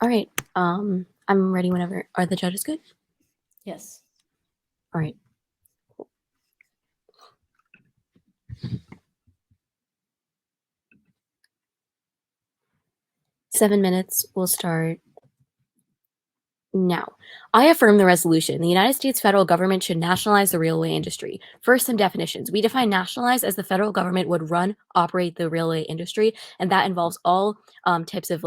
All right. I'm ready whenever. Are the judges good? Yes. All right. 7 minutes. We'll start now. I affirm the resolution. The United States federal government should nationalize the railway industry. First, some definitions. We define nationalize as the federal government would operate the railway industry, and that involves all types of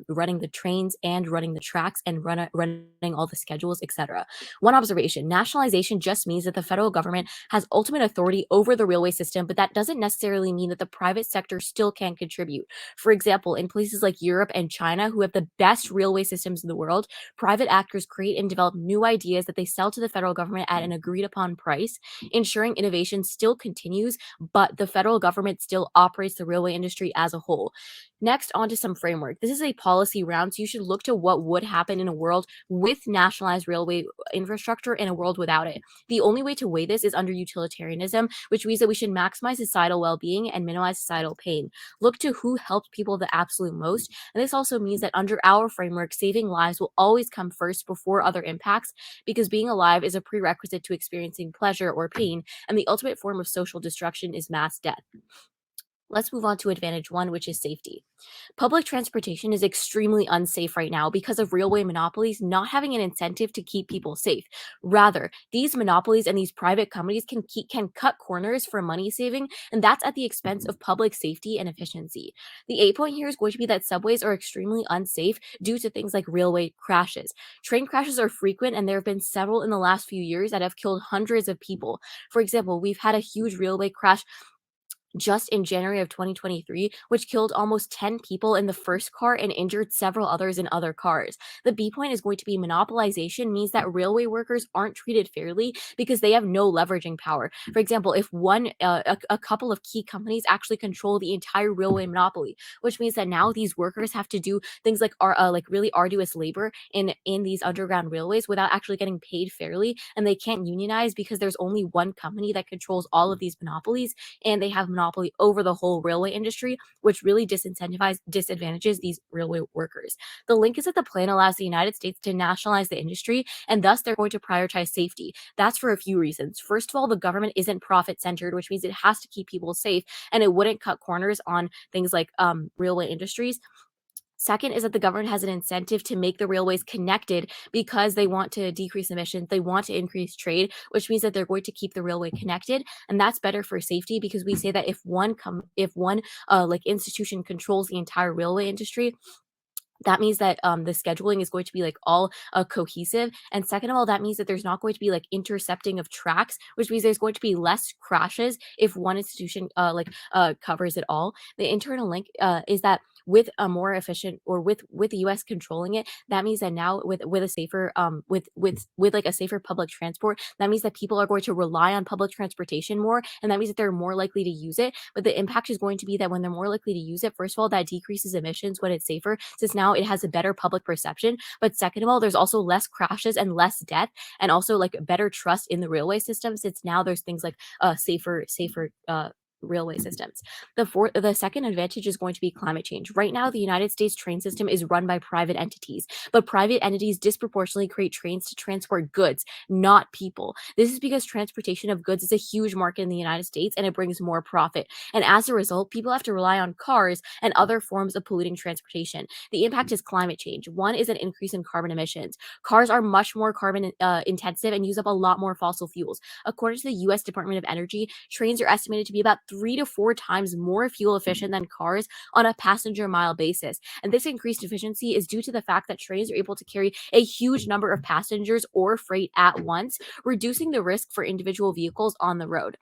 running the trains and running the tracks and running all the schedules, etc. One observation: nationalization just means that the federal government has ultimate authority over the railway system, but that doesn't necessarily mean that the private sector still can contribute. For example, in places like Europe and China, who have the best railway systems in the world, private actors create and develop new ideas that they sell to the federal government at an agreed upon price, ensuring innovation still continues, but the federal government still operates the railway industry as a whole. Next, on to some framework. This is a policy round, so you should look to what would happen in a world with nationalized railway infrastructure and a world without it. The only way to weigh this is under utilitarianism, which means that we should maximize societal well-being and minimize societal pain. Look to who helped people the absolute most, and this also means that under our framework, saving lives will always come first before other impacts, because being alive is a prerequisite to experiencing pleasure or pain, and the ultimate form of social destruction is mass death. Let's move on to advantage one, which is safety. Public transportation is extremely unsafe right now because of railway monopolies not having an incentive to keep people safe. Rather, these monopolies and these private companies can cut corners for money saving, and that's at the expense of public safety and efficiency. The A point here is going to be that subways are extremely unsafe due to things like railway crashes. Train crashes are frequent, and there have been several in the last few years that have killed hundreds of people. For example, we've had a huge railway crash just in January of 2023, which killed almost 10 people in the first car and injured several others in other cars. The B point is going to be monopolization means that railway workers aren't treated fairly because they have no leveraging power. For example, if a couple of key companies actually control the entire railway monopoly, which means that now these workers have to do things like really arduous labor in these underground railways without actually getting paid fairly, and they can't unionize because there's only one company that controls all of these monopolies, and they have monopoly over the whole railway industry, which really disadvantages these railway workers. The link is that the plan allows the United States to nationalize the industry, and thus they're going to prioritize safety. That's for a few reasons. First of all, the government isn't profit centered, which means it has to keep people safe, and it wouldn't cut corners on things like railway industries. Second is that the government has an incentive to make the railways connected because they want to decrease emissions, they want to increase trade, which means that they're going to keep the railway connected, and that's better for safety because we say that if one institution controls the entire railway industry, that means that the scheduling is going to be like all cohesive. And second of all, that means that there's not going to be like intercepting of tracks, which means there's going to be less crashes if one institution covers it all. The internal link is that with a more efficient, or with the US controlling it, that means that now with a safer with like a safer public transport, that means that people are going to rely on public transportation more, and that means that they're more likely to use it. But the impact is going to be that when they're more likely to use it, first of all, that decreases emissions when it's safer, since now it has a better public perception. But second of all, there's also less crashes and less death, and also like better trust in the railway system, since now there's things like safer railway systems. The second advantage is going to be climate change. Right now, the United States train system is run by private entities, but private entities disproportionately create trains to transport goods, not people. This is because transportation of goods is a huge market in the United States, and it brings more profit. And as a result, people have to rely on cars and other forms of polluting transportation. The impact is climate change. One is an increase in carbon emissions. Cars are much more carbon intensive and use up a lot more fossil fuels. According to the US Department of Energy, trains are estimated to be about 3 to 4 times more fuel efficient than cars on a passenger mile basis. And this increased efficiency is due to the fact that trains are able to carry a huge number of passengers or freight at once, reducing the risk for individual vehicles on the road.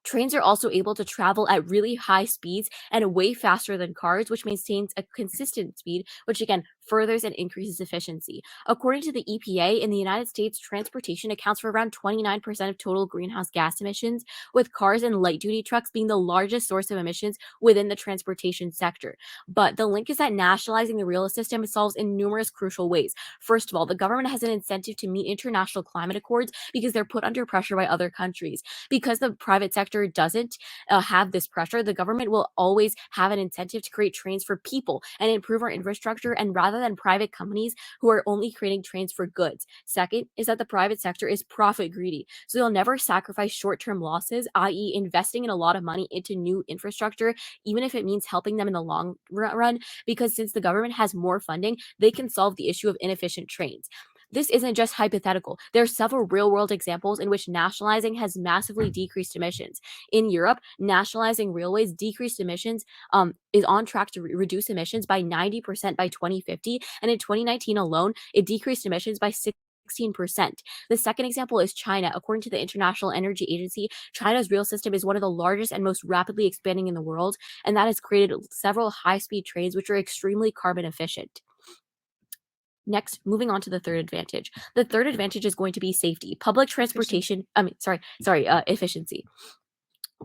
Trains are also able to travel at really high speeds and way faster than cars, which maintains a consistent speed, which again furthers and increases efficiency. According to the EPA, in the United States, transportation accounts for around 29% of total greenhouse gas emissions, with cars and light duty trucks being the largest source of emissions within the transportation sector. But the link is that nationalizing the rail system solves in numerous crucial ways. First of all, the government has an incentive to meet international climate accords because they're put under pressure by other countries. Because the private sector doesn't have this pressure, the government will always have an incentive to create trains for people and improve our infrastructure, and rather rather than private companies who are only creating trains for goods. Second is that the private sector is profit greedy. So they'll never sacrifice short-term losses, i.e. investing in a lot of money into new infrastructure, even if it means helping them in the long run, because since the government has more funding, they can solve the issue of inefficient trains. This isn't just hypothetical. There are several real world examples in which nationalizing has massively decreased emissions. In Europe, nationalizing railways decreased emissions, is on track to reduce emissions by 90% by 2050. And in 2019 alone, it decreased emissions by 16%. The second example is China. According to the International Energy Agency, China's rail system is one of the largest and most rapidly expanding in the world, and that has created several high speed trains which are extremely carbon efficient. Next, moving on to the third advantage. The third advantage is going to be safety. Public transportation, efficiency.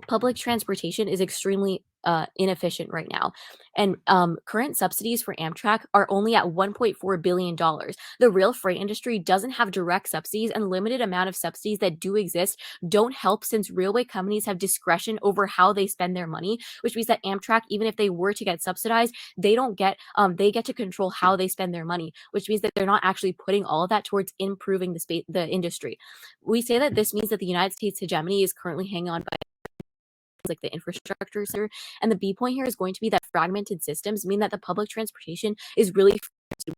Public transportation is extremely inefficient right now. And current subsidies for Amtrak are only at $1.4 billion. The rail freight industry doesn't have direct subsidies, and limited amount of subsidies that do exist don't help, since railway companies have discretion over how they spend their money, which means that Amtrak, even if they were to get subsidized, they get to control how they spend their money, which means that they're not actually putting all of that towards improving the industry. We say that this means that the United States hegemony is currently hanging on by like the infrastructure sector. And the B point here is going to be that fragmented systems mean that the public transportation is really,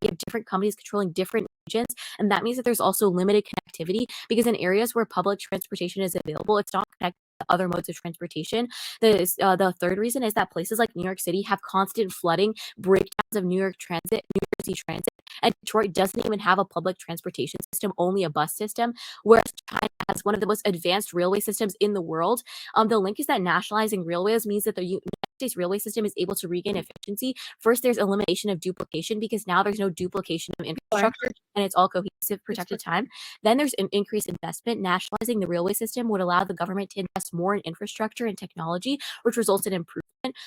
we have different companies controlling different regions, and that means that there's also limited connectivity, because in areas where public transportation is available, it's not connected to other modes of transportation. The third reason is that places like New York City have constant flooding, breakdowns of New York Transit, New Jersey Transit, and Detroit doesn't even have a public transportation system, only a bus system, whereas China has one of the most advanced railway systems in the world. The link is that nationalizing railways means that the United States railway system is able to regain efficiency. First, there's elimination of duplication, because now there's no duplication of infrastructure and it's all cohesive, protected time. Then there's an increased investment. Nationalizing the railway system would allow the government to invest more in infrastructure and technology, which results in improvement.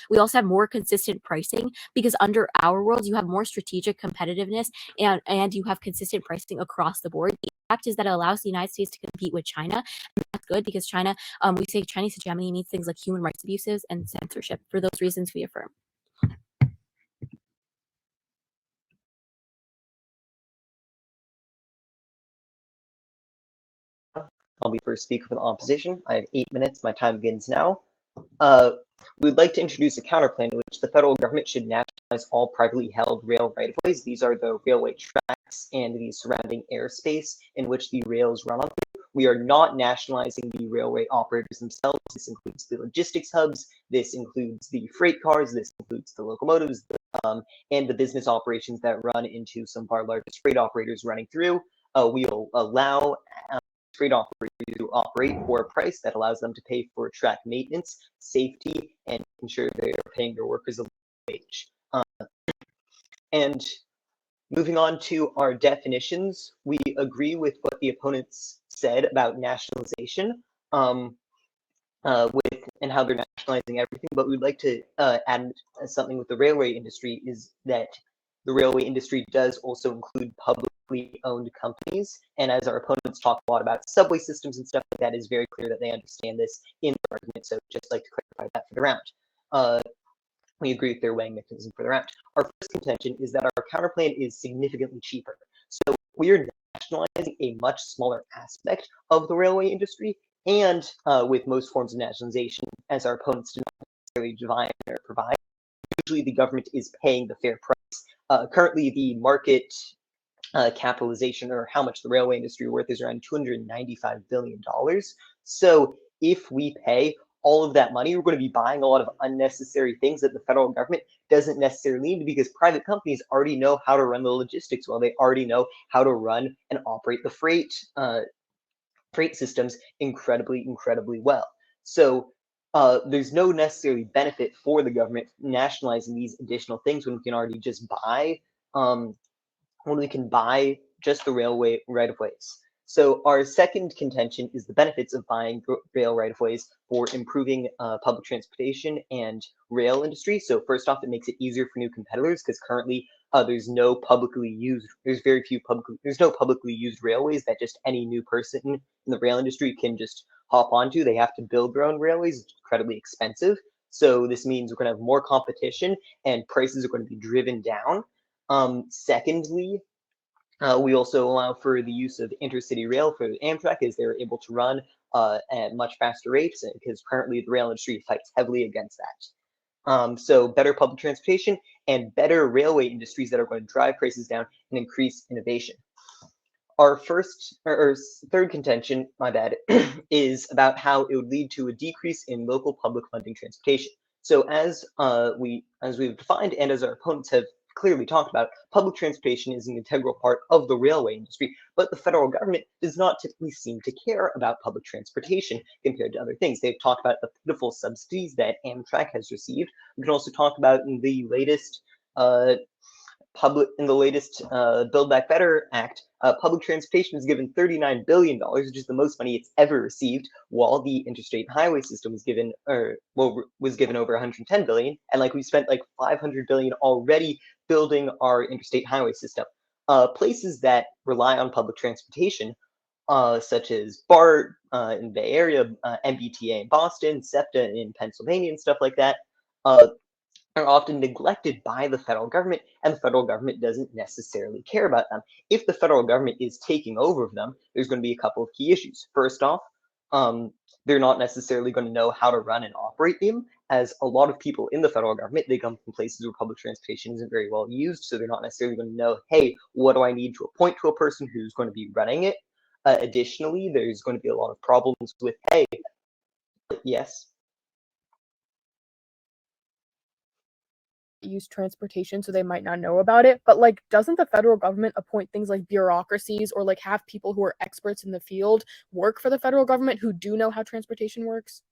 We also have more consistent pricing, because under our world, you have more strategic competitiveness, and you have consistent pricing across the board. The fact is that it allows the United States to compete with China. And that's good, because China, we say Chinese hegemony means things like human rights abuses and censorship. For those reasons, we affirm. I'll be first speaker for the opposition. I have 8 minutes. My time begins now. We'd like to introduce a counterplan in which the federal government should nationalize all privately held rail right-of-ways. These are the railway tracks and the surrounding airspace in which the rails run on. We are not nationalizing the railway operators themselves. This includes the logistics hubs, this includes the freight cars, this includes the locomotives, and the business operations that run into some of our largest freight operators running through. We'll allow freight operators to operate for a price that allows them to pay for track maintenance, safety, and ensure they are paying their workers a wage. And moving on to our definitions, we agree with what the opponents said about nationalization, and how they're nationalizing everything, but we'd like to add something with the railway industry, is that the railway industry does also include publicly owned companies, and as our opponents talk a lot about subway systems and stuff like that, is very clear that they understand this in their argument, so just like to clarify that for the round. We agree with their weighing mechanism for the round. Our first contention is that our counterplan is significantly cheaper. So we are nationalizing a much smaller aspect of the railway industry, and with most forms of nationalization, as our opponents do not necessarily divine or provide, usually the government is paying the fair price. Currently, the market capitalization, or how much the railway industry is worth, is around $295 billion. So if we pay all of that money, we're going to be buying a lot of unnecessary things that the federal government doesn't necessarily need, because private companies already know how to run the logistics well. They already know how to run and operate the freight systems incredibly well. So there's no necessarily benefit for the government nationalizing these additional things when we can already just buy just the railway right-of-ways. So our second contention is the benefits of buying rail right-of-ways for improving public transportation and rail industry. So first off, it makes it easier for new competitors, because currently there's no publicly used railways that just any new person in the rail industry can just hop onto. They have to build their own railways. It's incredibly expensive. So this means we're going to have more competition and prices are going to be driven down. Secondly, we also allow for the use of intercity rail for Amtrak, as they're able to run at much faster rates, because currently the rail industry fights heavily against that. So better public transportation and better railway industries that are going to drive prices down and increase innovation. Our third contention, my bad, is about how it would lead to a decrease in local public funding transportation. So as we've defined and as our opponents have clearly talked about, public transportation is an integral part of the railway industry, but the federal government does not typically seem to care about public transportation compared to other things. They've talked about the pitiful subsidies that Amtrak has received. We can also talk about in the latest Build Back Better Act, public transportation was given $39 billion, which is the most money it's ever received, while the interstate highway system was given, was given over 110 billion, and like we spent like 500 billion already building our interstate highway system. Places that rely on public transportation, such as BART in the Bay Area, MBTA in Boston, SEPTA in Pennsylvania, and stuff like that, are often neglected by the federal government, and the federal government doesn't necessarily care about them. If the federal government is taking over them, there's going to be a couple of key issues. First off, they're not necessarily going to know how to run and operate them, as a lot of people in the federal government, they come from places where public transportation isn't very well used, so they're not necessarily going to know, hey, what do I need to appoint to a person who's going to be running it? Additionally, there's going to be a lot of problems with, hey, yes. Use transportation, so they might not know about it. But like, doesn't the federal government appoint things like bureaucracies, or like have people who are experts in the field work for the federal government who do know how transportation works?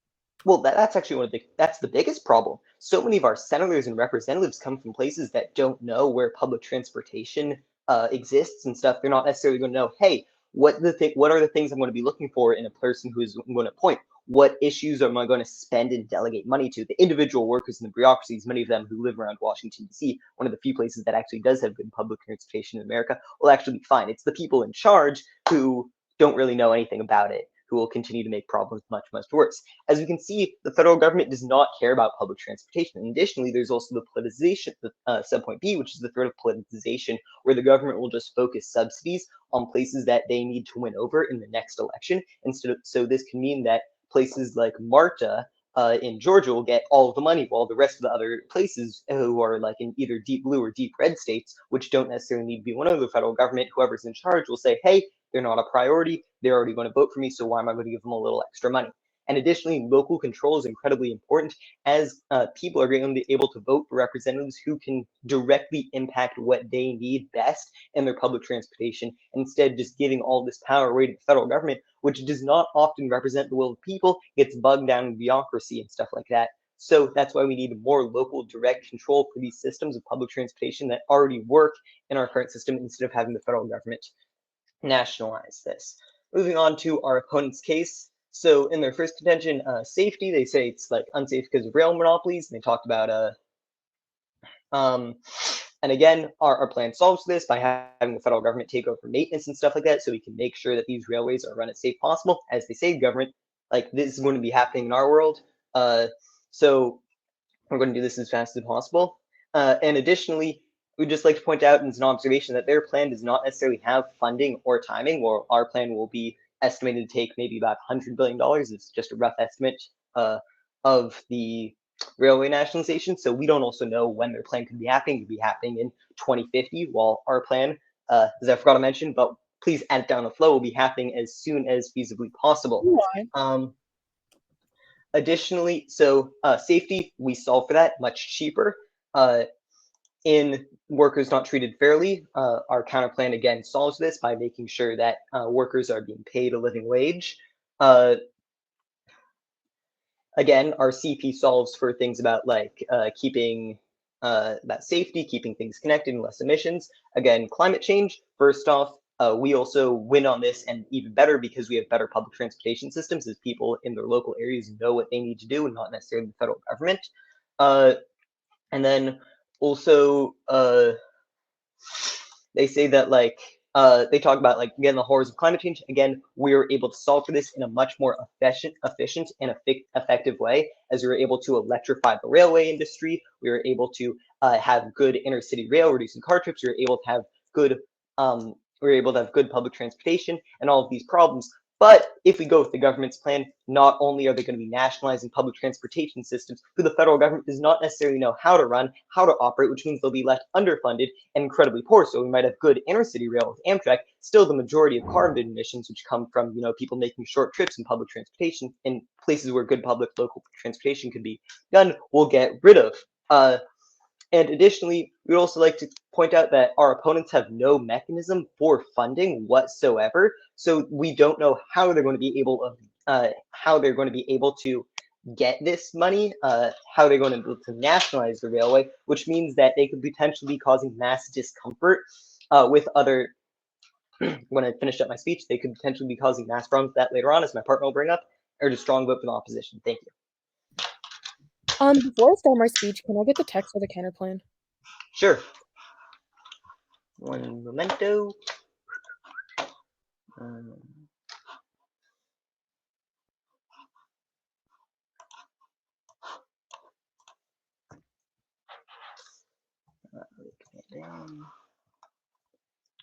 Well, that's actually that's the biggest problem. So many of our senators and representatives come from places that don't know where public transportation exists and stuff. They're not necessarily going to know, hey, what are the things I'm going to be looking for in a person who is going to appoint? What issues am I going to spend and delegate money to? The individual workers in the bureaucracies, many of them who live around Washington, D.C., one of the few places that actually does have good public transportation in America, will actually be fine. It's the people in charge who don't really know anything about it who will continue to make problems much, much worse. As we can see, the federal government does not care about public transportation. And additionally, there's also the politicization, subpoint B, which is the threat of politicization, where the government will just focus subsidies on places that they need to win over in the next election. So this can mean that places like Marta in Georgia will get all of the money, while the rest of the other places who are like in either deep blue or deep red states, which don't necessarily need to be one of the federal government, whoever's in charge will say, hey, they're not a priority. They're already going to vote for me, so why am I going to give them a little extra money? And additionally, local control is incredibly important, as people are going to be able to vote for representatives who can directly impact what they need best in their public transportation, instead just giving all this power away to the federal government, which does not often represent the will of people, gets bogged down in bureaucracy and stuff like that. So that's why we need more local direct control for these systems of public transportation that already work in our current system, instead of having the federal government nationalize this. Moving on to our opponent's case. So in their first contention, safety, they say it's like unsafe because of rail monopolies. And they talked about and again, our plan solves this by having the federal government take over maintenance and stuff like that, so we can make sure that these railways are run as safe possible. As they say, government, like this is going to be happening in our world. So we're going to do this as fast as possible. And additionally, we'd just like to point out as an observation that their plan does not necessarily have funding or timing, or our plan will be estimated to take maybe about $100 billion. It's just a rough estimate of the railway nationalization. So we don't also know when their plan could be happening. It could be happening in 2050, while our plan, as I forgot to mention, but please add it down the flow, will be happening as soon as feasibly possible. Why? Additionally, so safety, we solve for that much cheaper. In workers not treated fairly, our counterplan again solves this by making sure that workers are being paid a living wage. Again, our CP solves for things about like keeping about safety, keeping things connected, and less emissions. Again, climate change. First off, we also win on this, and even better because we have better public transportation systems, as people in their local areas know what they need to do, and not necessarily the federal government. And then also, they say that like they talk about, like, again, the horrors of climate change. Again, we were able to solve for this in a much more efficient and effective way, as we were able to electrify the railway industry. We were able to have good intercity rail, reducing car trips. We were able to have good public transportation and all of these problems. But if we go with the government's plan, not only are they going to be nationalizing public transportation systems, who the federal government does not necessarily know how to run, how to operate, which means they'll be left underfunded and incredibly poor. So we might have good intercity rail with Amtrak, still the majority of carbon emissions, which come from, people making short trips in public transportation in places where good public local transportation can be done, we'll get rid of. And additionally, we'd also like to point out that our opponents have no mechanism for funding whatsoever, so we don't know how they're going to be able to get this money, how they're going to be able to nationalize the railway, which means that they could potentially be causing mass discomfort with other. When I finish up my speech, they could potentially be causing mass problems. That later on, as my partner will bring up, or a strong vote for the opposition. Thank you. Before I start my speech, can I get the text of the counterplan? Sure. One momento. Down.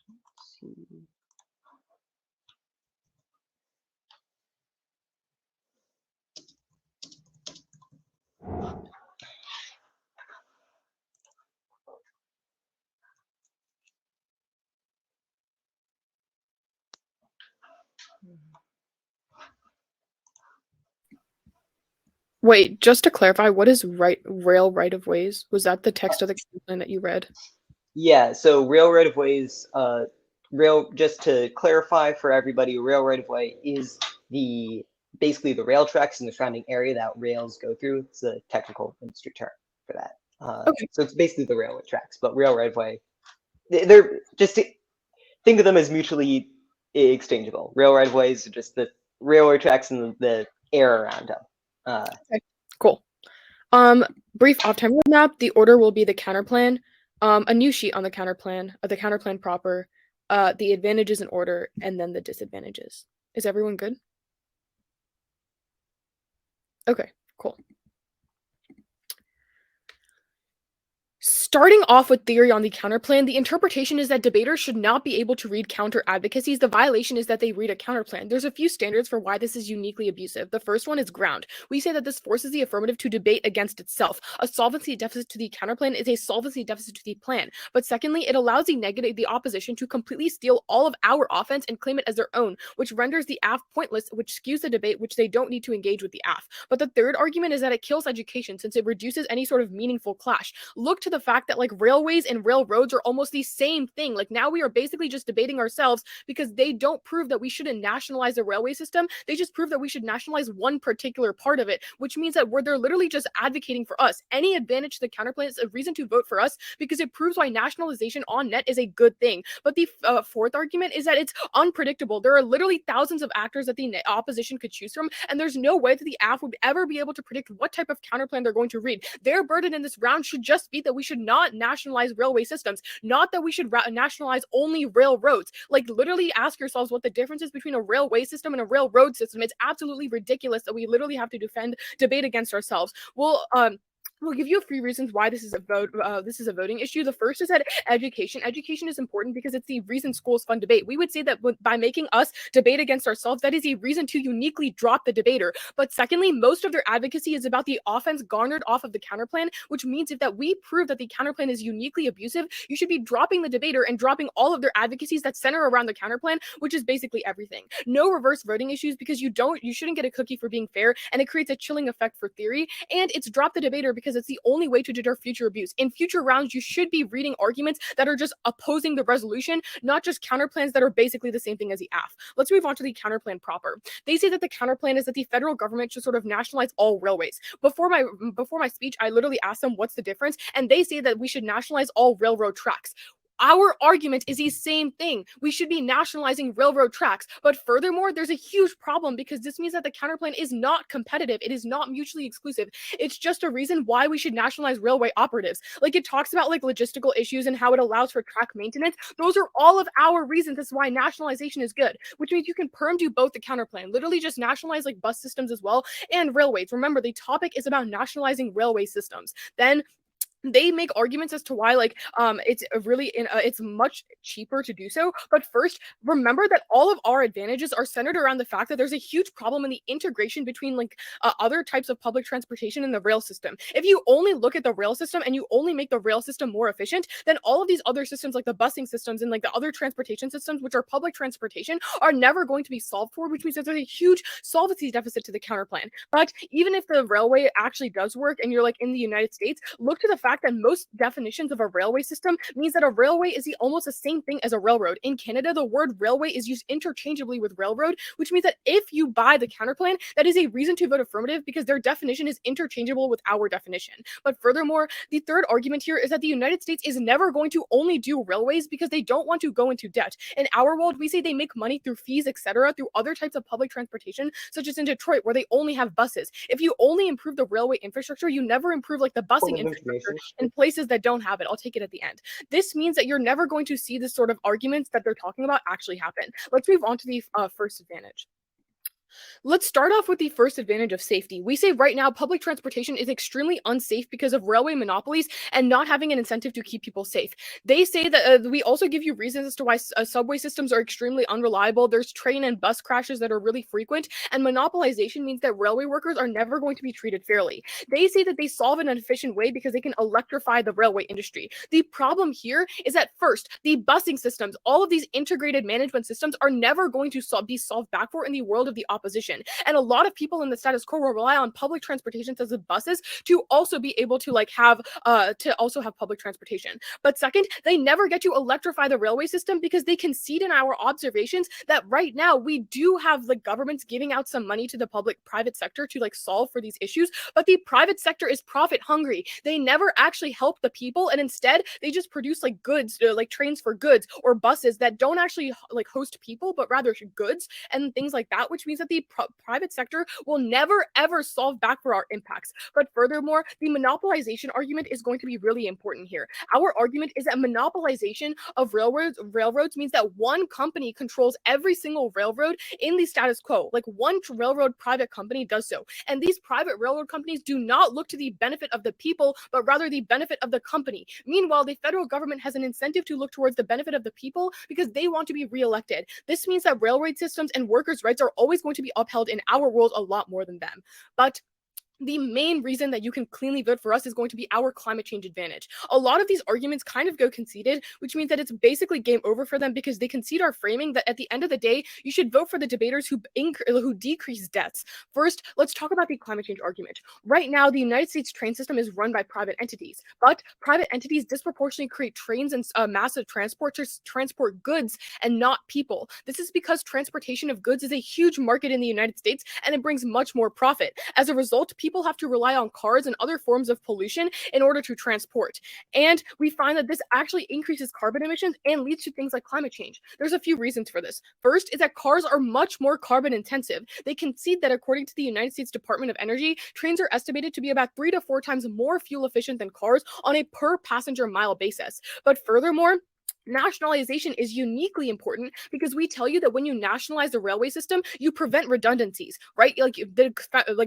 Let's see. Wait, just to clarify, what is rail right of ways? Was that the text of the counterplan that you read? Yeah, so rail right of ways, just to clarify for everybody, rail right of way is basically the rail tracks in the surrounding area that rails go through. It's a technical industry term for that. Okay. So it's basically the railway tracks, but rail right of way, they're just think of them as mutually exchangeable. Rail right of ways are just the railway tracks and the air around them. Okay, cool. Brief off-time roadmap. The order will be the counterplan, a new sheet on the counterplan proper, the advantages in order, and then the disadvantages. Is everyone good? Okay, cool. Starting off with theory on the counterplan, the interpretation is that debaters should not be able to read counter advocacies. The violation is that they read a counterplan. There's a few standards for why this is uniquely abusive. The first one is ground. We say that this forces the affirmative to debate against itself. A solvency deficit to the counterplan is a solvency deficit to the plan. But secondly, it allows the opposition to completely steal all of our offense and claim it as their own, which renders the AF pointless, which skews the debate, which they don't need to engage with the AF. But the third argument is that it kills education since it reduces any sort of meaningful clash. Look to the fact that like railways and railroads are almost the same thing. Like now we are basically just debating ourselves because they don't prove that we shouldn't nationalize the railway system. They just prove that we should nationalize one particular part of it, which means that they're literally just advocating for us. Any advantage to the counterplan is a reason to vote for us because it proves why nationalization on net is a good thing. But the fourth argument is that it's unpredictable. There are literally thousands of actors that the opposition could choose from, and there's no way that the AF would ever be able to predict what type of counterplan they're going to read. Their burden in this round should just be that we should not nationalize railway systems, not that we should nationalize only railroads. Like literally ask yourselves what the difference is between a railway system and a railroad system. It's absolutely ridiculous that we literally have to debate against ourselves. We'll give you a few reasons why this is a voting issue. The first is that education is important because it's the reason schools fund debate. We would say that by making us debate against ourselves, that is a reason to uniquely drop the debater. But secondly, most of their advocacy is about the offense garnered off of the counterplan, which means if that we prove that the counterplan is uniquely abusive, you should be dropping the debater and dropping all of their advocacies that center around the counterplan, which is basically everything. No reverse voting issues because you shouldn't get a cookie for being fair, and it creates a chilling effect for theory. And it's drop the debater because it's the only way to deter future abuse. In future rounds, you should be reading arguments that are just opposing the resolution, not just counterplans that are basically the same thing as the AF. Let's move on to the counterplan proper. They say that the counterplan is that the federal government should sort of nationalize all railways. Before my speech, I literally asked them what's the difference, and they say that we should nationalize all railroad tracks. Our argument is the same thing. We should be nationalizing railroad tracks. But furthermore, there's a huge problem because this means that the counterplan is not competitive. It is not mutually exclusive. It's just a reason why we should nationalize railway operatives. Like, it talks about like logistical issues and how it allows for track maintenance. Those are all of our reasons as to why nationalization is good, which means you can perm do both the counterplan. Literally just nationalize like bus systems as well and railways. Remember, the topic is about nationalizing railway systems. Then they make arguments as to why it's much cheaper to do so. But first, remember that all of our advantages are centered around the fact that there's a huge problem in the integration between other types of public transportation in the rail system. If you only look at the rail system and you only make the rail system more efficient, then all of these other systems like the busing systems and like the other transportation systems, which are public transportation, are never going to be solved for, which means that there's a huge solvency deficit to the counterplan. But even if the railway actually does work and you're like in the United States, look to the fact that most definitions of a railway system means that a railway is almost the same thing as a railroad. In Canada, the word railway is used interchangeably with railroad, which means that if you buy the counterplan, that is a reason to vote affirmative because their definition is interchangeable with our definition. But furthermore, the third argument here is that the United States is never going to only do railways because they don't want to go into debt. In our world, we say they make money through fees, etc., through other types of public transportation, such as in Detroit, where they only have buses. If you only improve the railway infrastructure, you never improve like the busing infrastructure in places that don't have it. I'll take it at the end. This means that you're never going to see this sort of arguments that they're talking about actually happen. Let's move on to the first advantage. Let's start off with the first advantage of safety. We say right now public transportation is extremely unsafe because of railway monopolies and not having an incentive to keep people safe. They say that we also give you reasons as to why subway systems are extremely unreliable. There's train and bus crashes that are really frequent, and monopolization means that railway workers are never going to be treated fairly. They say that they solve it in an efficient way because they can electrify the railway industry. The problem here is that first, the busing systems, all of these integrated management systems are never going to be solved back for in the world of the opposition. And a lot of people in the status quo will rely on public transportation such as buses to also be able to have public transportation. But second, they never get to electrify the railway system because they concede in our observations that right now we do have the governments giving out some money to the private sector to solve for these issues, but the private sector is profit hungry. They never actually help the people, and instead they just produce goods, trains for goods, or buses that don't actually host people but rather goods and things like that, which means that the private sector will never ever solve back for our impacts. But furthermore, the monopolization argument is going to be really important here. Our argument is that monopolization of railroads means that one company controls every single railroad in the status quo. One railroad private company does so. And these private railroad companies do not look to the benefit of the people, but rather the benefit of the company. Meanwhile, the federal government has an incentive to look towards the benefit of the people because they want to be reelected. This means that railroad systems and workers' rights are always going to be upheld in our world a lot more than them. But the main reason that you can cleanly vote for us is going to be our climate change advantage. A lot of these arguments kind of go conceded, which means that it's basically game over for them because they concede our framing that at the end of the day, you should vote for the debaters who decrease deaths. First, let's talk about the climate change argument. Right now, the United States train system is run by private entities, but private entities disproportionately create trains and massive transport to transport goods and not people. This is because transportation of goods is a huge market in the United States and it brings much more profit. As a result, people have to rely on cars and other forms of pollution in order to transport. And we find that this actually increases carbon emissions and leads to things like climate change. There's a few reasons for this. First is that cars are much more carbon intensive. They concede that according to the United States Department of Energy, trains are estimated to be about 3 to 4 times more fuel efficient than cars on a per passenger mile basis. But furthermore, nationalization is uniquely important because we tell you that when you nationalize the railway system, you prevent redundancies, right?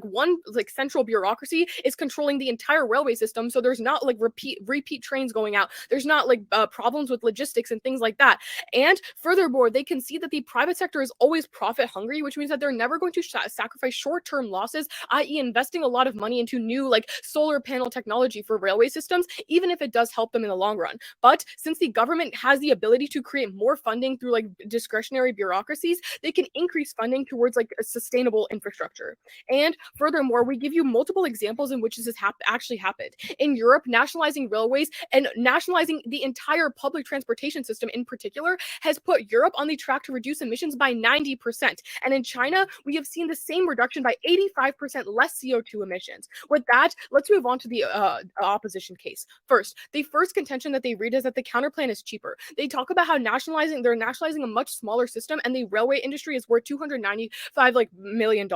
One central bureaucracy is controlling the entire railway system, so there's not repeat trains going out. There's not problems with logistics and things like that. And furthermore, they can see that the private sector is always profit hungry, which means that they're never going to sacrifice short-term losses, i.e., investing a lot of money into new solar panel technology for railway systems, even if it does help them in the long run. But since the government has the ability to create more funding through discretionary bureaucracies, they can increase funding towards a sustainable infrastructure. And furthermore, we give you multiple examples in which this has actually happened. In Europe, nationalizing railways and nationalizing the entire public transportation system in particular has put Europe on the track to reduce emissions by 90%. And in China, we have seen the same reduction by 85% less CO2 emissions. With that, let's move on to the opposition case. First, the first contention that they read is that the counterplan is cheaper. here. They talk about how they're nationalizing a much smaller system, and the railway industry is worth $295 million.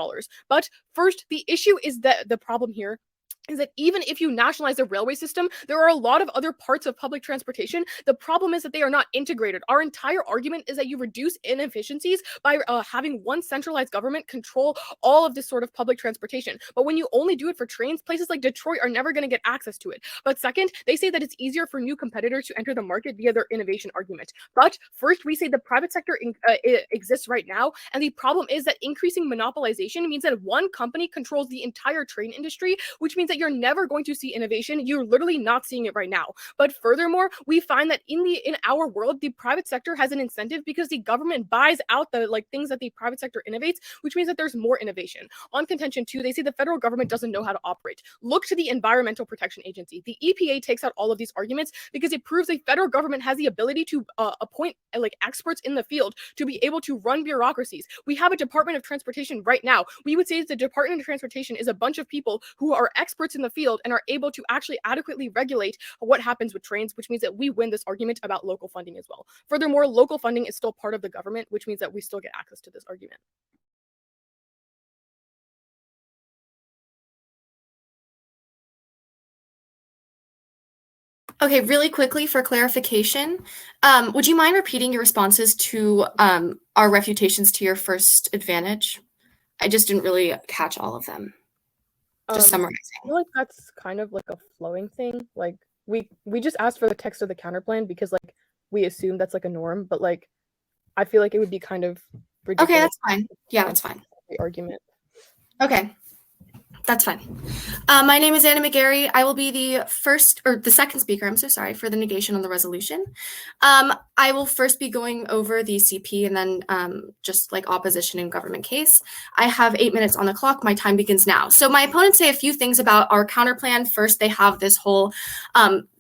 But first, the issue is that the problem here is that even if you nationalize the railway system, there are a lot of other parts of public transportation. The problem is that they are not integrated. Our entire argument is that you reduce inefficiencies by having one centralized government control all of this sort of public transportation. But when you only do it for trains, places like Detroit are never going to get access to it. But second, they say that it's easier for new competitors to enter the market via their innovation argument. But first, we say the private sector exists right now, and the problem is that increasing monopolization means that one company controls the entire train industry, which means that you're never going to see innovation. You're literally not seeing it right now. But furthermore, we find that in our world, the private sector has an incentive because the government buys out the things that the private sector innovates, which means that there's more innovation. On contention 2, they say the federal government doesn't know how to operate. Look to the Environmental Protection Agency. The EPA takes out all of these arguments because it proves the federal government has the ability to appoint experts in the field to be able to run bureaucracies. We have a Department of Transportation right now. We would say that the Department of Transportation is a bunch of people who are experts in the field and are able to actually adequately regulate what happens with trains, which means that we win this argument about local funding as well. Furthermore, local funding is still part of the government, which means that we still get access to this argument. Okay, really quickly for clarification, would you mind repeating your responses to our refutations to your first advantage? I just didn't really catch all of them. Just summarizing. I feel like that's kind of like a flowing thing. Like we just asked for the text of the counterplan because we assume that's a norm, but I feel like it would be kind of ridiculous. Okay, that's fine. Yeah, that's fine. The argument. Okay. That's fine. My name is Anna McGarry. I will be the second speaker, I'm so sorry, for the negation on the resolution. I will first be going over the CP and then just opposition and government case. I have 8 minutes on the clock. My time begins now. So my opponents say a few things about our counterplan. First, they have this whole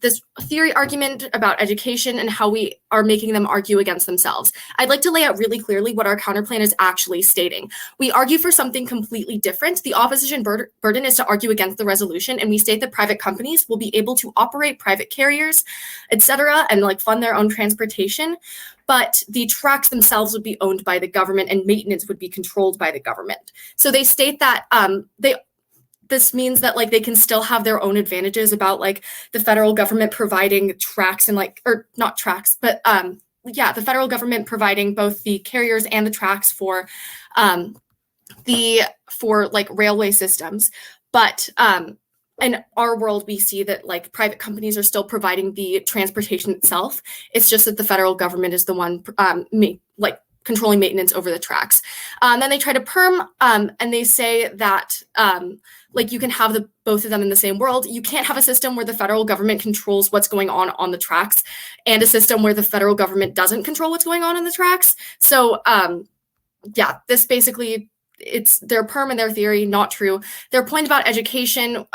this theory argument about education and how we are making them argue against themselves. I'd like to lay out really clearly what our counterplan is actually stating. We argue for something completely different. The opposition burden is to argue against the resolution, and we state that private companies will be able to operate private carriers, etc., and fund their own transportation, but the tracks themselves would be owned by the government and maintenance would be controlled by the government. So they state that this means that they can still have their own advantages about the federal government providing tracks and or not tracks, but the federal government providing both the carriers and the tracks for railway systems. But in our world, we see that private companies are still providing the transportation itself. It's just that the federal government is the one controlling maintenance over the tracks. Then they try to perm, and they say that you can have both of them in the same world. You can't have a system where the federal government controls what's going on the tracks and a system where the federal government doesn't control what's going on the tracks. So this basically, it's their perm and their theory, not true. Their point about education,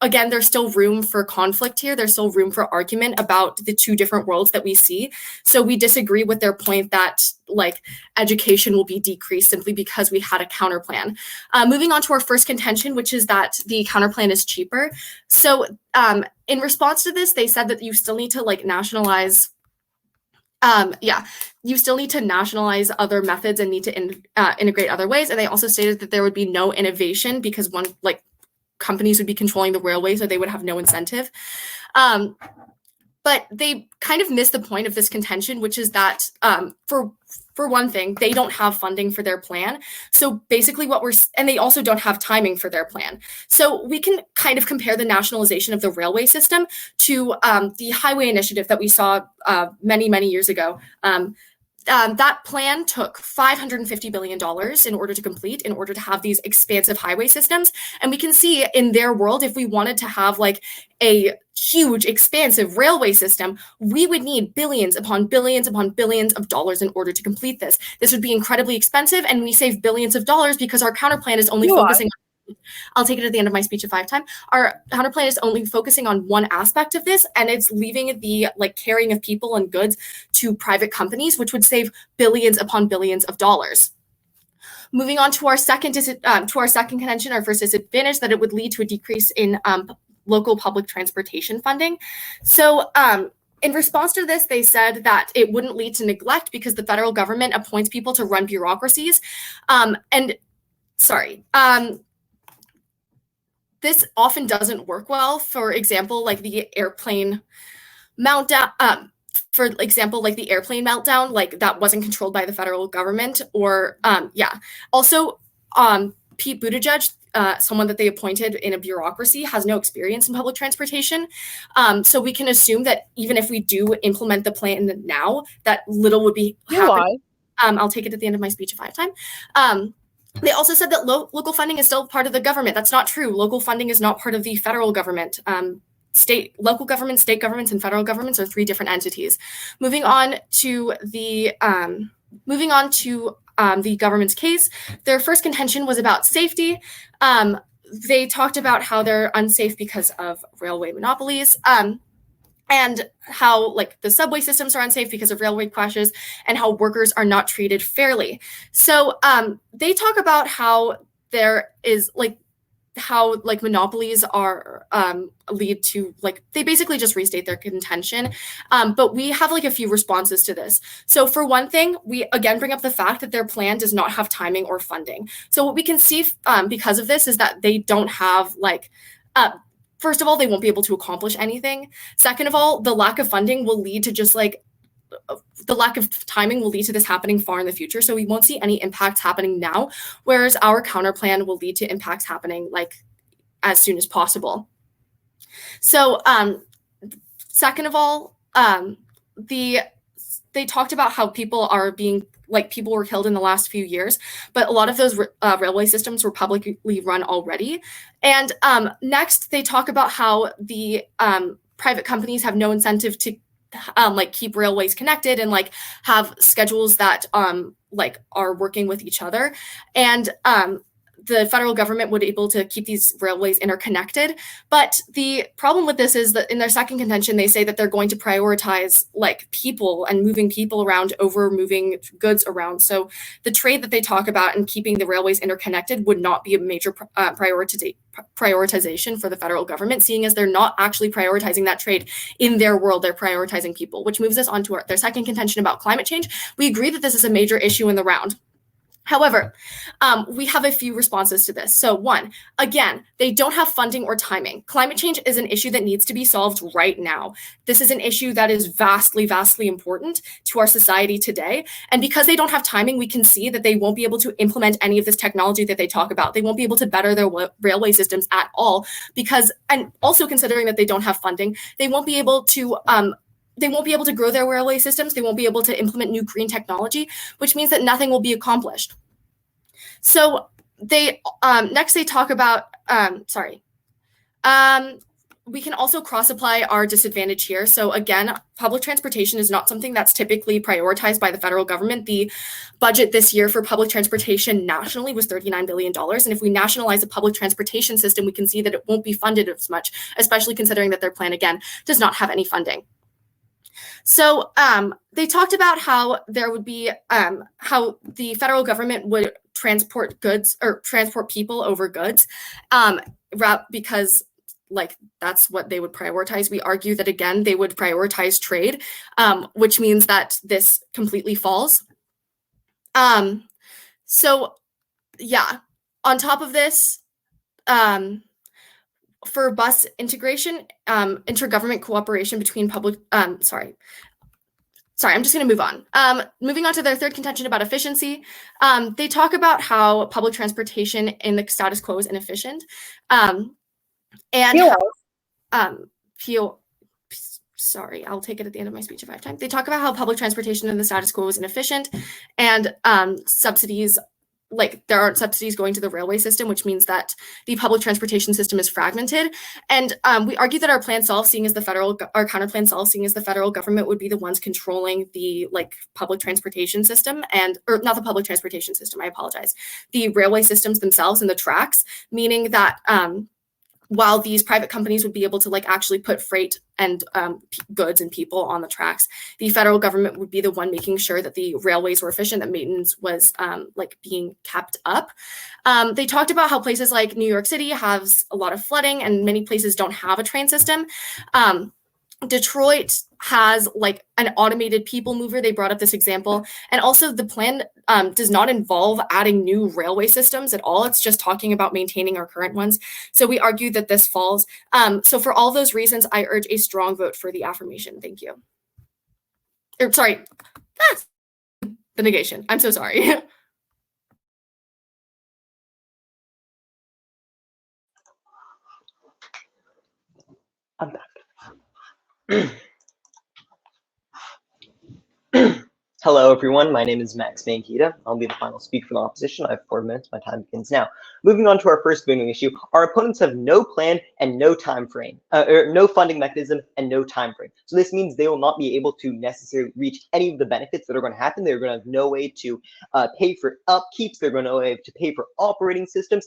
again, there's still room for conflict here. There's still room for argument about the two different worlds that we see. So we disagree with their point that education will be decreased simply because we had a counterplan. Moving on to our first contention, which is that the counterplan is cheaper. So in response to this, they said that you still need to nationalize you still need to nationalize other methods and need to integrate other ways. And they also stated that there would be no innovation because companies would be controlling the railway, so they would have no incentive. But they kind of missed the point of this contention, which is that for one thing, they don't have funding for their plan. So basically and they also don't have timing for their plan. So we can kind of compare the nationalization of the railway system to the highway initiative that we saw many, many years ago. That plan took $550 billion in order to complete, in order to have these expansive highway systems. And we can see in their world, if we wanted to have a huge, expansive railway system, we would need billions upon billions upon billions of dollars in order to complete this. This would be incredibly expensive, and we save billions of dollars because our counterplan is only focusing on, I'll take it at the end of my speech at 5 time. Our counterplan is only focusing on one aspect of this, and it's leaving the carrying of people and goods to private companies, which would save billions upon billions of dollars. Moving on to our second contention, our first disadvantage, that it would lead to a decrease in local public transportation funding. So In response to this, they said that it wouldn't lead to neglect because the federal government appoints people to run bureaucracies. This often doesn't work well. For example, like the airplane meltdown, like that wasn't controlled by the federal government, or Also, Pete Buttigieg, someone that they appointed in a bureaucracy, has no experience in public transportation. So we can assume that even if we do implement the plan now, that little would be happening. I'll take it at the end of my speech if I have time. They also said that local funding is still part of the government. That's not true. Local funding is not part of the federal government. Local governments, state governments, and federal governments are three different entities. Moving on to the government's case, their first contention was about safety. They talked about how they're unsafe because of railway monopolies, and how like the subway systems are unsafe because of railway crashes, and how workers are not treated fairly. So they talk about how there is how monopolies are lead to they basically just restate their contention, but we have a few responses to this. So for one thing, we again bring up the fact that their plan does not have timing or funding. So what we can see because of this is that they don't have first of all, they won't be able to accomplish anything. Second of all, the lack of funding will lead to just the lack of timing will lead to this happening far in the future. So we won't see any impacts happening now, whereas our counter plan will lead to impacts happening as soon as possible. So second of all, they talked about how people are being people were killed in the last few years, but a lot of those railway systems were publicly run already. And next, they talk about how the private companies have no incentive to keep railways connected and have schedules that are working with each other. And the federal government would be able to keep these railways interconnected. But the problem with this is that in their second contention, they say that they're going to prioritize people and moving people around over moving goods around. So the trade that they talk about and keeping the railways interconnected would not be a major prioritization for the federal government, seeing as they're not actually prioritizing that trade in their world. They're prioritizing people, which moves us on to their second contention about climate change. We agree that this is a major issue in the round. However, we have a few responses to this. So one, again, they don't have funding or timing. Climate change is an issue that needs to be solved right now. This is an issue that is vastly, vastly important to our society today. And because they don't have timing, we can see that they won't be able to implement any of this technology that they talk about. They won't be able to better their railway systems at all and also considering that they don't have funding, they won't be able to grow their railway systems. They won't be able to implement new green technology, which means that nothing will be accomplished. So they talk about, we can also cross-apply our disadvantage here. So again, public transportation is not something that's typically prioritized by the federal government. The budget this year for public transportation nationally was $39 billion. And if we nationalize a public transportation system, we can see that it won't be funded as much, especially considering that their plan, again, does not have any funding. So they talked about how there would be how the federal government would transport goods or transport people over goods because that's what they would prioritize. We argue that, again, they would prioritize trade, which means that this completely falls. So yeah, on top of this, for bus integration, intergovernment cooperation between I'm just going to move on. Moving on to their third contention about efficiency, they talk about how public transportation in the status quo is inefficient. Sorry, I'll take it at the end of my speech if I have time. They talk about how public transportation in the status quo is inefficient, and subsidies, there aren't subsidies going to the railway system, which means that the public transportation system is fragmented. And we argue that our plan solves, seeing as our counterplan solves, seeing as the federal government would be the ones controlling the public transportation system or not the public transportation system, I apologize, the railway systems themselves and the tracks, meaning that while these private companies would be able to actually put freight and goods and people on the tracks, the federal government would be the one making sure that the railways were efficient, that maintenance was being kept up. They talked about how places like New York City has a lot of flooding and many places don't have a train system. Detroit has like an automated people mover. They brought up this example. And also the plan does not involve adding new railway systems at all. It's just talking about maintaining our current ones. So we argue that this falls. So for all those reasons, I urge a strong vote for the affirmation. Thank you. Or sorry, that's the negation. I'm so sorry. I'm back. Hello, everyone. My name is Max Bankita. I'll be the final speaker for the opposition. I have 4 minutes. My time begins now. Moving on to our first voting issue, our opponents have no plan and no time frame, or no funding mechanism and no time frame. So this means they will not be able to necessarily reach any of the benefits that are going to happen. They're going to have no way to pay for upkeeps. They're going to have to pay for operating systems.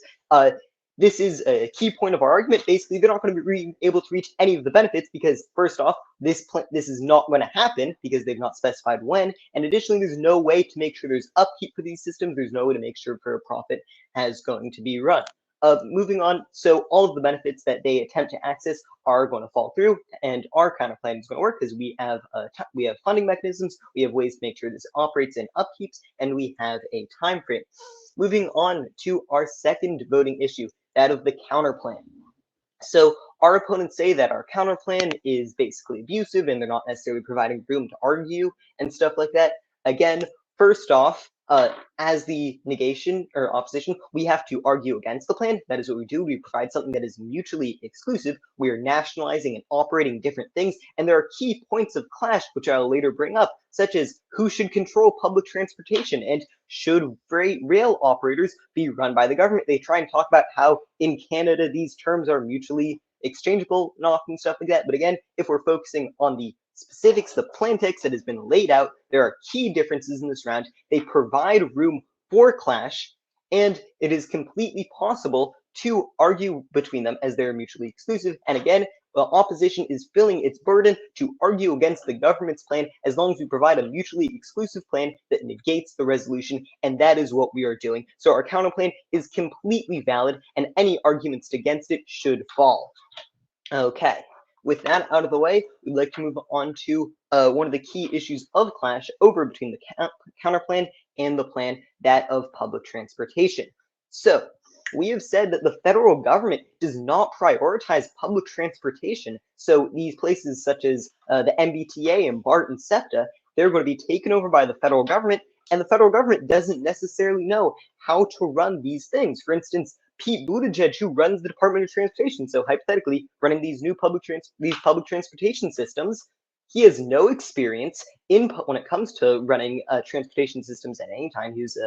This is a key point of our argument. Basically, they're not going to be able to reach any of the benefits because, first off, this is not going to happen because they've not specified when. And additionally, there's no way to make sure there's upkeep for these systems. There's no way to make sure for a profit is going to be run. Moving on, so all of the benefits that they attempt to access are going to fall through, and our kind of plan is going to work because we have funding mechanisms, we have ways to make sure this operates and upkeeps, and we have a time frame. Moving on to our second voting issue, that of the counter plan. So our opponents say that our counter plan is basically abusive and they're not necessarily providing room to argue and stuff like that. Again, first off, as the negation or opposition, we have to argue against the plan. That is what we do. We provide something that is mutually exclusive. We are nationalizing and operating different things. And there are key points of clash, which I'll later bring up, such as who should control public transportation and should rail operators be run by the government. They try and talk about how in Canada these terms are mutually exchangeable and often stuff like that. But again, if we're focusing on the specifics, the plan text that has been laid out, there are key differences in this round. They provide room for clash, and it is completely possible to argue between them as they're mutually exclusive. And again, the opposition is filling its burden to argue against the government's plan as long as we provide a mutually exclusive plan that negates the resolution, and that is what we are doing. So our counterplan is completely valid, and any arguments against it should fall. Okay, with that out of the way, we'd like to move on to one of the key issues of clash over between the counterplan and the plan, that of public transportation. So we have said that the federal government does not prioritize public transportation. So these places such as the MBTA and BART and SEPTA, they're going to be taken over by the federal government, and the federal government doesn't necessarily know how to run these things. For instance, Pete Buttigieg, who runs the Department of Transportation, so hypothetically running these new public transportation systems, he has no experience when it comes to running transportation systems at any time. He's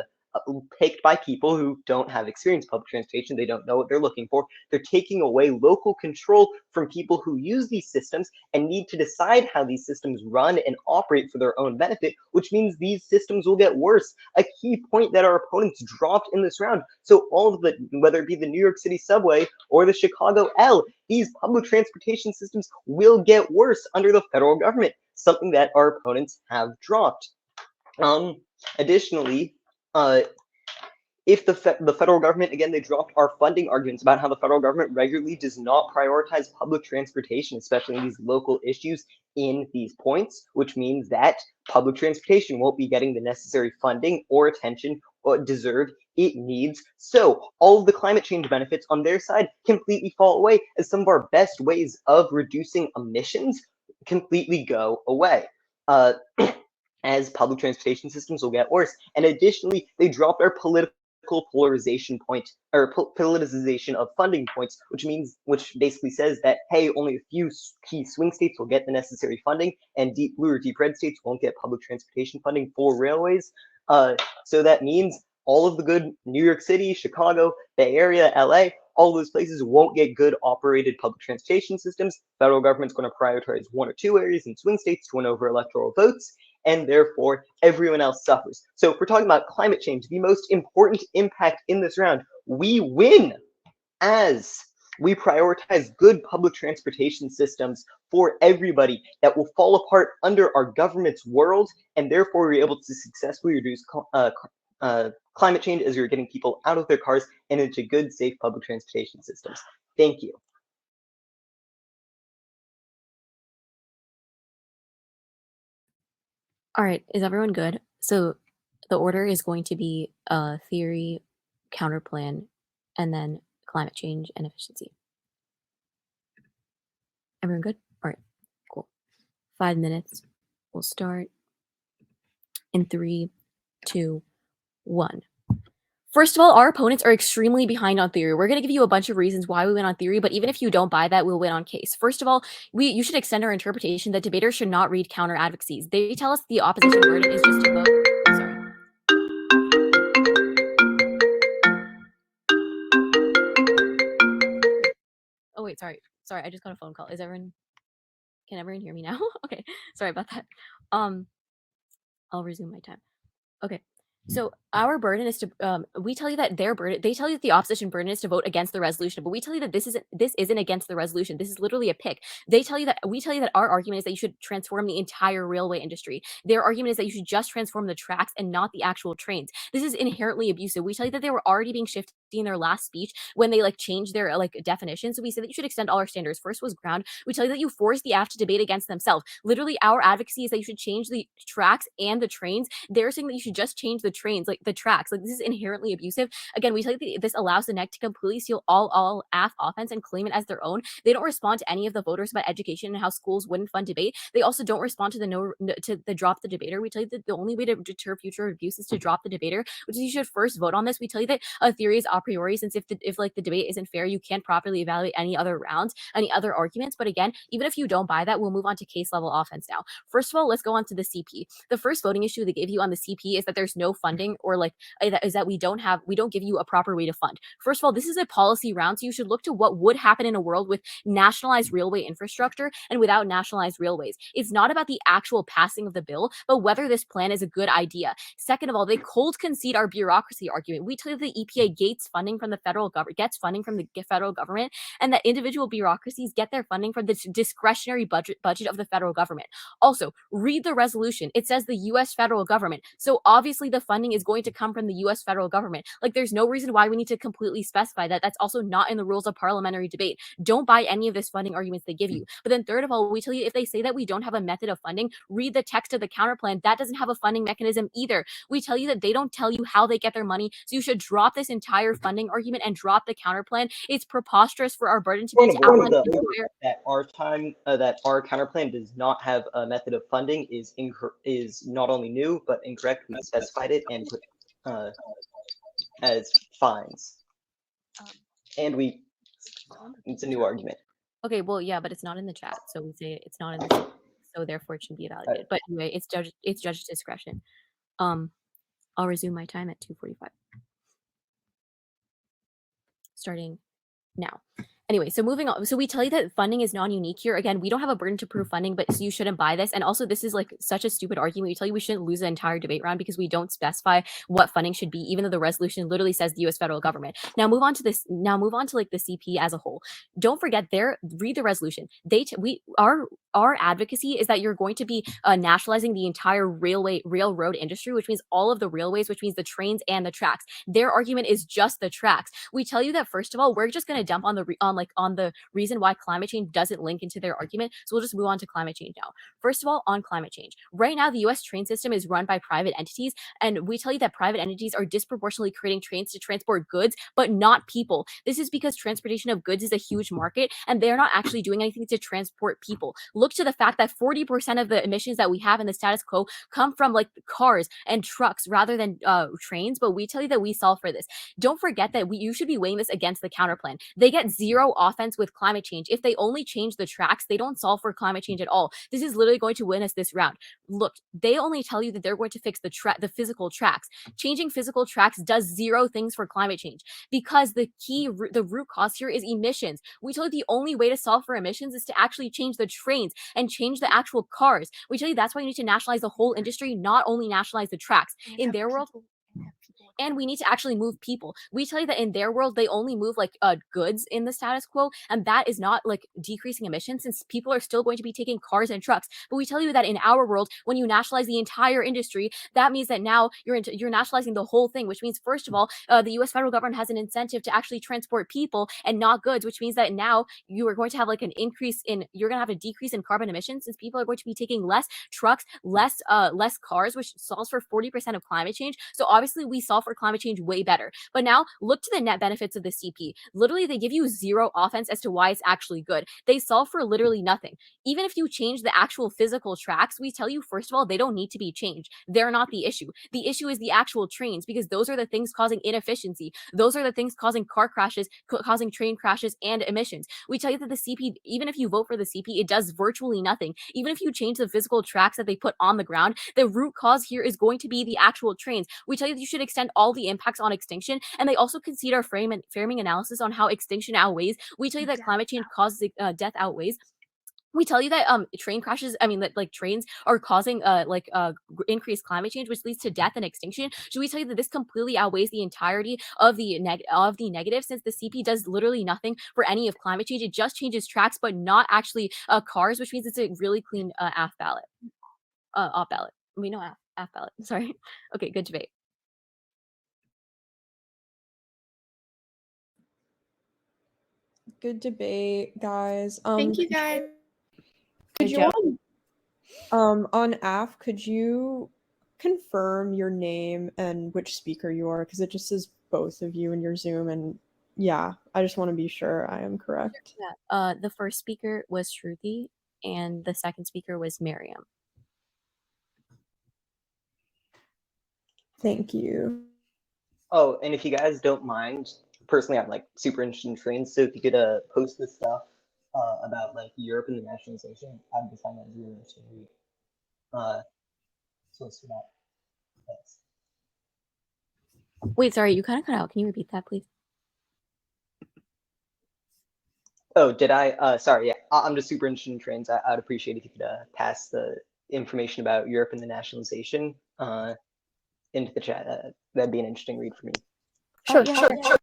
picked by people who don't have experience in public transportation. They don't know what they're looking for. They're taking away local control from people who use these systems and need to decide how these systems run and operate for their own benefit, which means these systems will get worse. A key point that our opponents dropped in this round. So all of the, whether it be the New York City subway or the Chicago L, these public transportation systems will get worse under the federal government, something that our opponents have dropped. Additionally, if the federal government, again, they dropped our funding arguments about how the federal government regularly does not prioritize public transportation, especially in these local issues in these points, which means that public transportation won't be getting the necessary funding or attention or deserved it needs. So all of the climate change benefits on their side completely fall away as some of our best ways of reducing emissions completely go away. As public transportation systems will get worse. And additionally, they dropped our political polarization point, or politicization of funding points, which basically says that, hey, only a few key swing states will get the necessary funding, and deep blue or deep red states won't get public transportation funding for railways. So that means all of the good New York City, Chicago, Bay Area, LA, all those places won't get good operated public transportation systems. Federal government's going to prioritize 1 or 2 areas in swing states to win over electoral votes, and therefore everyone else suffers. So if we're talking about climate change, the most important impact in this round, we win as we prioritize good public transportation systems for everybody that will fall apart under our government's world, and therefore we're able to successfully reduce climate change as you're getting people out of their cars and into good, safe public transportation systems. Thank you. All right, is everyone good? So the order is going to be theory, counterplan, and then climate change and efficiency. Everyone good? All right, cool. 5 minutes. We'll start in 3, 2, 1. First of all, our opponents are extremely behind on theory. We're going to give you a bunch of reasons why we win on theory, but even if you don't buy that, we'll win on case. First of all, you should extend our interpretation that debaters should not read counter advocacies. They tell us the opposition burden is just to vote. Sorry. Oh wait, sorry. Sorry, I just got a phone call. Can everyone hear me now? Okay. Sorry about that. I'll resume my time. Okay. So our burden is to we tell you that their burden they tell you that the opposition burden is to vote against the resolution, but we tell you that this isn't against the resolution. This is literally a pick. We tell you that our argument is that you should transform the entire railway industry. Their argument is that you should just transform the tracks and not the actual trains. This is inherently abusive. We tell you that they were already being shifted in their last speech when they changed their definition. So we said that you should extend all our standards. First was ground. We tell you that you force the AF to debate against themselves. Literally, our advocacy is that you should change the tracks and the trains. They're saying that you should just change the trains, the tracks. This is inherently abusive. Again, we tell you that this allows the NEC to completely steal all AF offense and claim it as their own. They don't respond to any of the voters about education and how schools wouldn't fund debate. They also don't respond to the drop the debater. We tell you that the only way to deter future abuse is to drop the debater, which is you should first vote on this. We tell you that a theory is a priori, since if the debate isn't fair, you can't properly evaluate any other rounds, any other arguments. But again, even if you don't buy that, we'll move on to case level offense now. First of all, let's go on to the CP. The first voting issue they gave you on the CP is that there's no funding, or that we don't give you a proper way to fund. First of all, this is a policy round, so you should look to what would happen in a world with nationalized railway infrastructure and without nationalized railways. It's not about the actual passing of the bill, but whether this plan is a good idea. Second of all, they cold concede our bureaucracy argument. We tell you the EPA gets funding from the federal government, and that individual bureaucracies get their funding from the discretionary budget of the federal government. Also, read the resolution. It says the U.S. federal government. So obviously the funding is going to come from the U.S. federal government. There's no reason why we need to completely specify that. That's also not in the rules of parliamentary debate. Don't buy any of this funding arguments they give you. But then third of all, we tell you if they say that we don't have a method of funding, read the text of the counterplan. That doesn't have a funding mechanism either. We tell you that they don't tell you how they get their money. So you should drop this entire funding argument and drop the counterplan. It's preposterous for our burden to be to outline the entire that our counterplan does not have a method of funding is not only new but incorrect. We specified it and put as fines, and it's a new argument. Okay, well, yeah, but it's not in the chat, so we say it's not in the so therefore it shouldn't be evaluated. But anyway, it's judge's discretion. I'll resume my time at 2:45. Starting now. Anyway, so moving on. So we tell you that funding is non-unique here. Again, we don't have a burden to prove funding, but so you shouldn't buy this. And also, this is such a stupid argument. We tell you we shouldn't lose the entire debate round because we don't specify what funding should be, even though the resolution literally says the U.S. federal government. Now move on to the CP as a whole. Don't forget read the resolution. Our advocacy is that you're going to be nationalizing the entire railroad industry, which means all of the railways, which means the trains and the tracks. Their argument is just the tracks. We tell you that first of all, we're just going to dump on the reason why climate change doesn't link into their argument. So we'll just move on to climate change now. First of all, on climate change, right now the U.S. train system is run by private entities, and we tell you that private entities are disproportionately creating trains to transport goods, but not people. This is because transportation of goods is a huge market, and they're not actually doing anything to transport people. Look to the fact that 40% of the emissions that we have in the status quo come from cars and trucks rather than trains, but we tell you that we solve for this. Don't forget that you should be weighing this against the counterplan. They get zero offense with climate change. If they only change the tracks, they don't solve for climate change at all. This is literally going to win us this round. Look, they only tell you that they're going to fix the physical tracks. Changing physical tracks does zero things for climate change because the root cause here is emissions. We tell you the only way to solve for emissions is to actually change the trains and change the actual cars. We tell you that's why you need to nationalize the whole industry, not only nationalize the tracks. In their world, and we need to actually move people. We tell you that in their world, they only move like goods in the status quo, and that is not like decreasing emissions since people are still going to be taking cars and trucks. But we tell you that in our world, when you nationalize the entire industry, that means that now you're nationalizing the whole thing, which means, first of all, the US federal government has an incentive to actually transport people and not goods, which means that now you are going to have like you're going to have a decrease in carbon emissions since people are going to be taking less trucks, less cars, which solves for 40% of climate change. So obviously we solve for climate change way better. But now look to the net benefits of the CP. Literally, they give you zero offense as to why it's actually good. They solve for literally nothing. Even if you change the actual physical tracks, we tell you, first of all, they don't need to be changed. They're not the issue. The issue is the actual trains because those are the things causing inefficiency. Those are the things causing car crashes, causing train crashes and emissions. We tell you that the CP, even if you vote for the CP, it does virtually nothing. Even if you change the physical tracks that they put on the ground, the root cause here is going to be the actual trains. We tell you that you should extend all the impacts on extinction, and they also concede our framing analysis on how extinction outweighs. We tell you that climate change causes death outweighs. We tell you that train crashes, I mean, that like trains are causing increased climate change, which leads to death and extinction. Should we tell you that this completely outweighs the entirety of the negative, since the CP does literally nothing for any of climate change? It just changes tracks, but not actually cars, which means it's a really clean AF ballot, off ballot. We know AF ballot. Sorry. Okay, good debate. Good debate, guys. Thank you, guys. Could Good you job. on AF, could you confirm your name and which speaker you are? Because it just says both of you in your Zoom, and yeah, I just want to be sure I am correct. Yeah. The first speaker was Shruti, and the second speaker was Miriam. Thank you. Oh, and if you guys don't mind, personally, I'm like super interested in trains. So if you could post this stuff about like Europe and the nationalization, I would find that really interesting to read. So let's do that. Thanks. Wait, sorry, you kind of cut out. Can you repeat that, please? Oh, did I? Sorry, yeah. I'm just super interested in trains. I'd appreciate if you could pass the information about Europe and the nationalization into the chat. That'd be an interesting read for me. Sure, sure.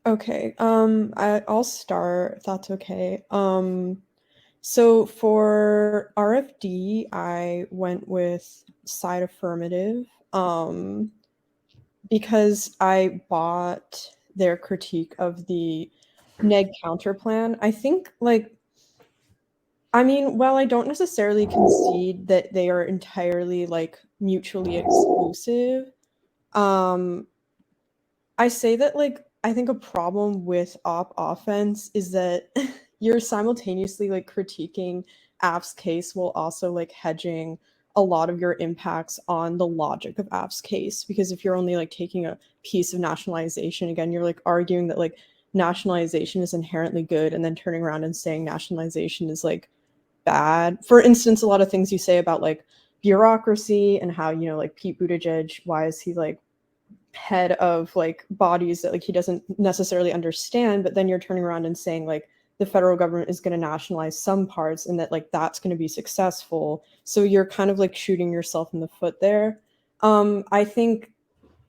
Okay, I'll start if that's okay. So for RFD, I went with side affirmative, because I bought their critique of the neg counter plan. I think I mean, while I don't necessarily concede that they are entirely like mutually exclusive, um, I say that like I think a problem with op offense is that you're simultaneously like critiquing app's case while also like hedging a lot of your impacts on the logic of app's case, because if you're only like taking a piece of nationalization, again you're like arguing that like nationalization is inherently good and then turning around and saying nationalization is like bad. For instance, a lot of things you say about like bureaucracy and how, you know, like Pete Buttigieg, why is he like head of like bodies that like he doesn't necessarily understand, but then you're turning around and saying like the federal government is going to nationalize some parts and that like that's going to be successful. So you're kind of like shooting yourself in the foot there. I think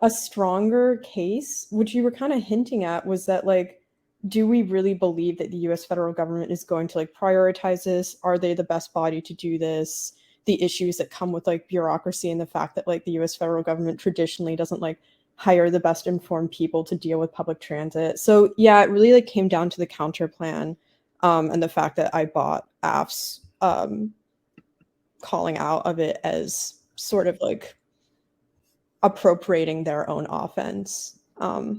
a stronger case, which you were kind of hinting at, was that like, do we really believe that the US federal government is going to like prioritize this? Are they the best body to do this? The issues that come with like bureaucracy and the fact that like the US federal government traditionally doesn't like hire the best informed people to deal with public transit. So yeah, it really like came down to the counter plan, and the fact that I bought AF's calling out of it as sort of like appropriating their own offense. But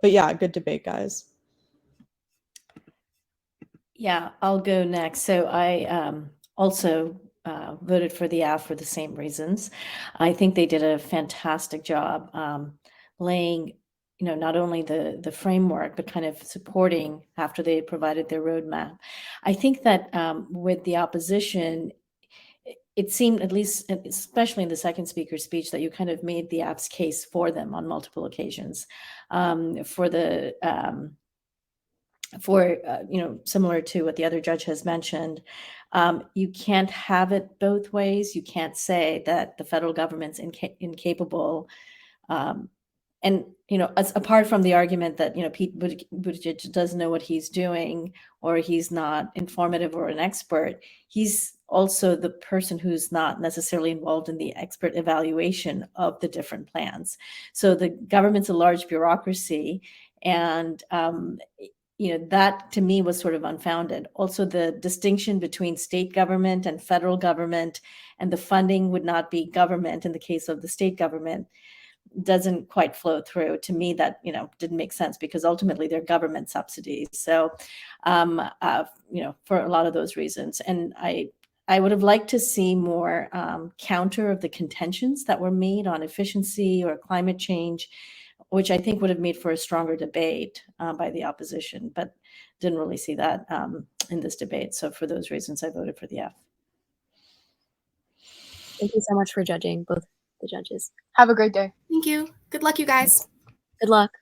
yeah, good debate, guys. Yeah, I'll go next. So I also voted for the F for the same reasons. I think they did a fantastic job laying, not only the framework, but kind of supporting after they provided their roadmap. I think that with the opposition, it seemed, at least, especially in the second speaker's speech, that you kind of made the F's case for them on multiple occasions. Similar to what the other judge has mentioned, you can't have it both ways. You can't say that the federal government's incapable. And, apart from the argument that, Pete Buttigieg doesn't know what he's doing, or he's not informative or an expert, he's also the person who's not necessarily involved in the expert evaluation of the different plans. So the government's a large bureaucracy, and that to me was sort of unfounded. Also, the distinction between state government and federal government, and the funding would not be government in the case of the state government, doesn't quite flow through. To me, that didn't make sense, because ultimately they're government subsidies. So for a lot of those reasons, and I would have liked to see more counter of the contentions that were made on efficiency or climate change, which I think would have made for a stronger debate by the opposition, but didn't really see that in this debate. So for those reasons, I voted for the F. Thank you so much for judging, both the judges. Have a great day. Thank you. Good luck, you guys. Good luck.